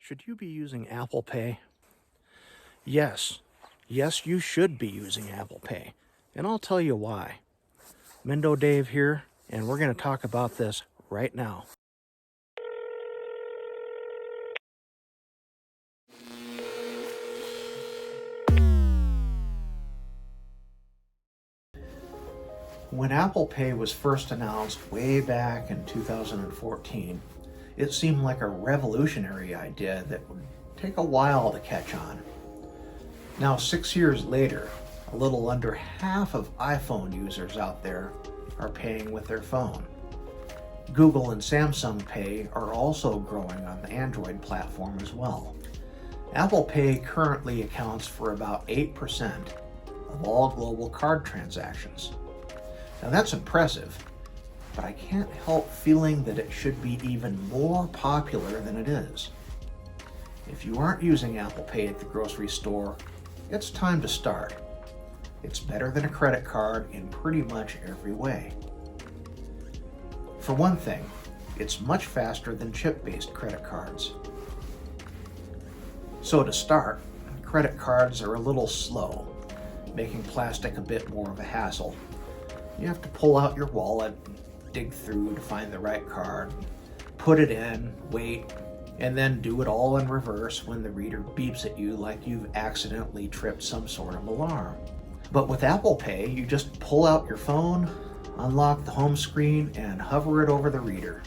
Should you be using Apple Pay? Yes. Yes, you should be using Apple Pay. And I'll tell you why. Mendo Dave here, and we're going to talk about this right now. When Apple Pay was first announced way back in 2014, it seemed like a revolutionary idea that would take a while to catch on. Now, 6 years later, a little under half of iPhone users out there are paying with their phone. Google and Samsung Pay are also growing on the Android platform as well. Apple Pay currently accounts for about 8% of all global card transactions. Now that's impressive, but I can't help feeling that it should be even more popular than it is. If you aren't using Apple Pay at the grocery store, it's time to start. It's better than a credit card in pretty much every way. For one thing, it's much faster than chip-based credit cards. So to start, credit cards are a little slow, making plastic a bit more of a hassle. You have to pull out your wallet, dig through to find the right card, put it in, wait, and then do it all in reverse when the reader beeps at you like you've accidentally tripped some sort of alarm. But with Apple Pay, you just pull out your phone, unlock the home screen, and hover it over the reader.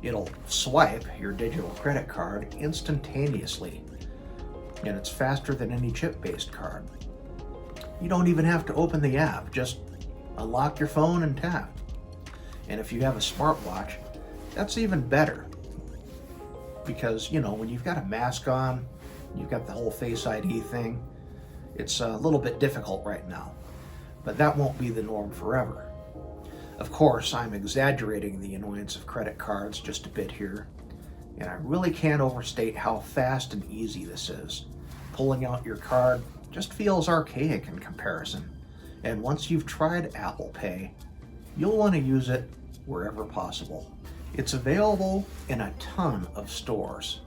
It'll swipe your digital credit card instantaneously, and it's faster than any chip-based card. You don't even have to open the app, just unlock your phone and tap. And if you have a smartwatch, that's even better. Because, when you've got a mask on, you've got the whole Face ID thing, it's a little bit difficult right now. But that won't be the norm forever. Of course, I'm exaggerating the annoyance of credit cards just a bit here, and I really can't overstate how fast and easy this is. Pulling out your card just feels archaic in comparison. And once you've tried Apple Pay, you'll want to use it wherever possible. It's available in a ton of stores.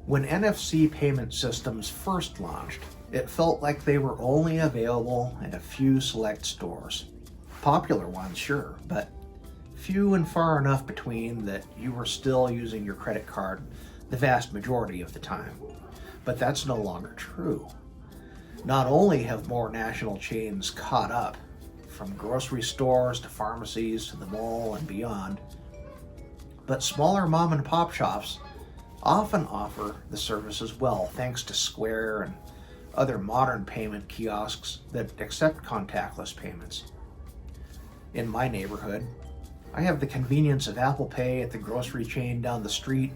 When NFC payment systems first launched, it felt like they were only available in a few select stores. Popular ones, sure, but few and far enough between that you were still using your credit card the vast majority of the time. But that's no longer true. Not only have more national chains caught up, from grocery stores to pharmacies to the mall and beyond, but smaller mom and pop shops often offer the service as well, thanks to Square and other modern payment kiosks that accept contactless payments. In my neighborhood, I have the convenience of Apple Pay at the grocery chain down the street,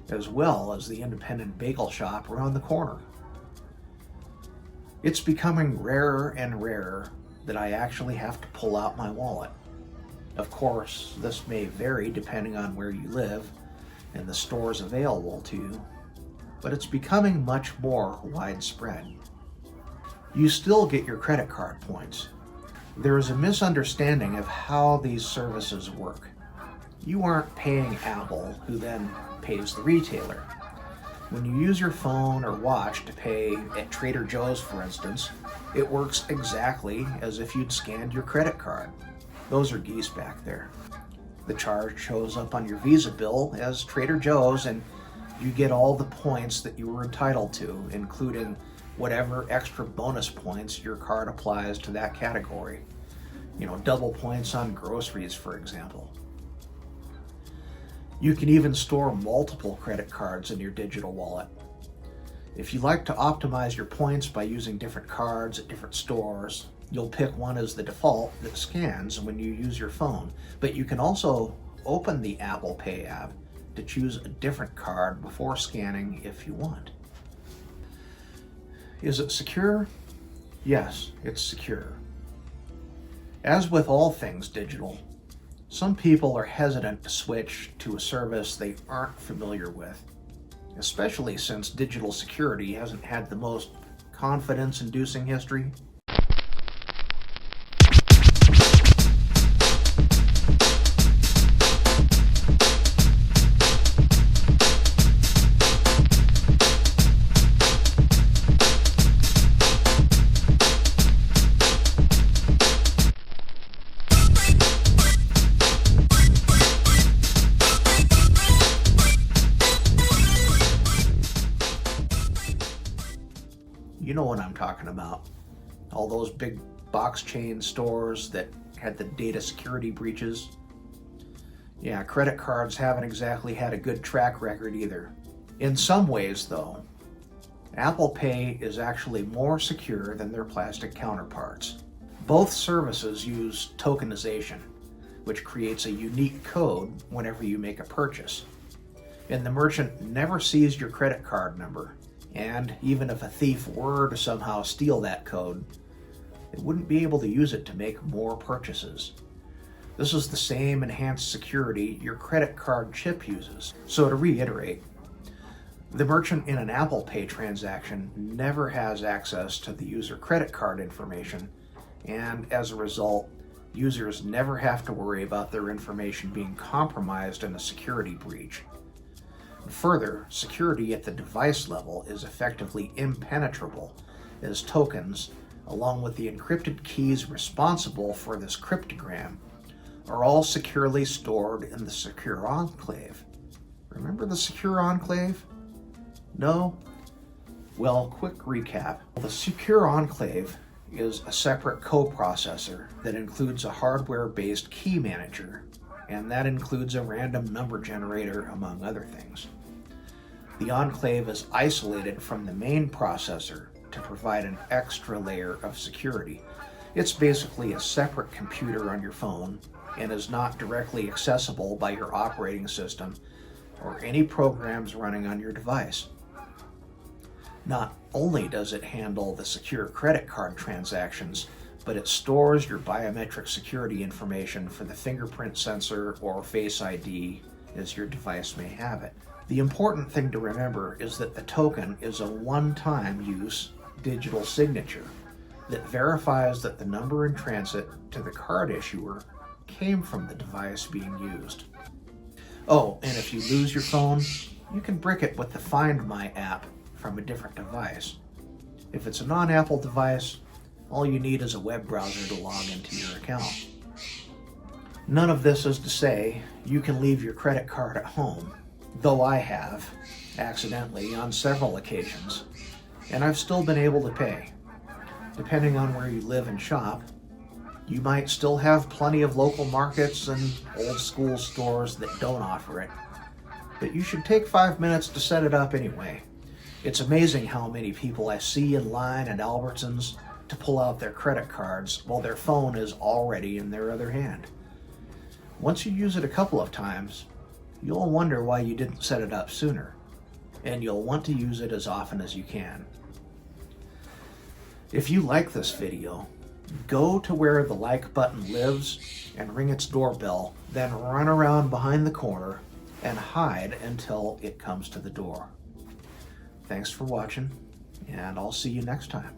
as well as the independent bagel shop around the corner. It's becoming rarer and rarer that I actually have to pull out my wallet. Of course, this may vary depending on where you live and the stores available to you, but it's becoming much more widespread. You still get your credit card points. There is a misunderstanding of how these services work. You aren't paying Apple, who then pays the retailer. When you use your phone or watch to pay at Trader Joe's, for instance, it works exactly as if you'd scanned your credit card. Those are geese back there. The charge shows up on your Visa bill as Trader Joe's, and you get all the points that you were entitled to, including whatever extra bonus points your card applies to that category. Double points on groceries, for example. You can even store multiple credit cards in your digital wallet. If you like to optimize your points by using different cards at different stores, you'll pick one as the default that scans when you use your phone. But you can also open the Apple Pay app to choose a different card before scanning if you want. Is it secure? Yes, it's secure. As with all things digital, some people are hesitant to switch to a service they aren't familiar with, especially since digital security hasn't had the most confidence-inducing history. You know what I'm talking about. All those big box chain stores that had the data security breaches. Yeah, credit cards haven't exactly had a good track record either. In some ways, though, Apple Pay is actually more secure than their plastic counterparts. Both services use tokenization, which creates a unique code whenever you make a purchase. And the merchant never sees your credit card number. And even if a thief were to somehow steal that code, they wouldn't be able to use it to make more purchases. This is the same enhanced security your credit card chip uses. So to reiterate, the merchant in an Apple Pay transaction never has access to the user credit card information, and as a result, users never have to worry about their information being compromised in a security breach. Further, security at the device level is effectively impenetrable, as tokens, along with the encrypted keys responsible for this cryptogram, are all securely stored in the secure enclave. Remember the secure enclave? No? Well, quick recap. The secure enclave is a separate coprocessor that includes a hardware-based key manager, and that includes a random number generator, among other things. The enclave is isolated from the main processor to provide an extra layer of security. It's basically a separate computer on your phone and is not directly accessible by your operating system or any programs running on your device. Not only does it handle the secure credit card transactions, but it stores your biometric security information for the fingerprint sensor or Face ID as your device may have it. The important thing to remember is that the token is a one-time use digital signature that verifies that the number in transit to the card issuer came from the device being used. Oh, and if you lose your phone, you can brick it with the Find My app from a different device. If it's a non-Apple device, all you need is a web browser to log into your account. None of this is to say you can leave your credit card at home, though I have, accidentally, on several occasions, and I've still been able to pay. Depending on where you live and shop, you might still have plenty of local markets and old school stores that don't offer it, but you should take 5 minutes to set it up anyway. It's amazing how many people I see in line at Albertsons to pull out their credit cards while their phone is already in their other hand. Once you use it a couple of times, you'll wonder why you didn't set it up sooner, and you'll want to use it as often as you can. If you like this video, go to where the like button lives and ring its doorbell, then run around behind the corner and hide until it comes to the door. Thanks for watching, and I'll see you next time.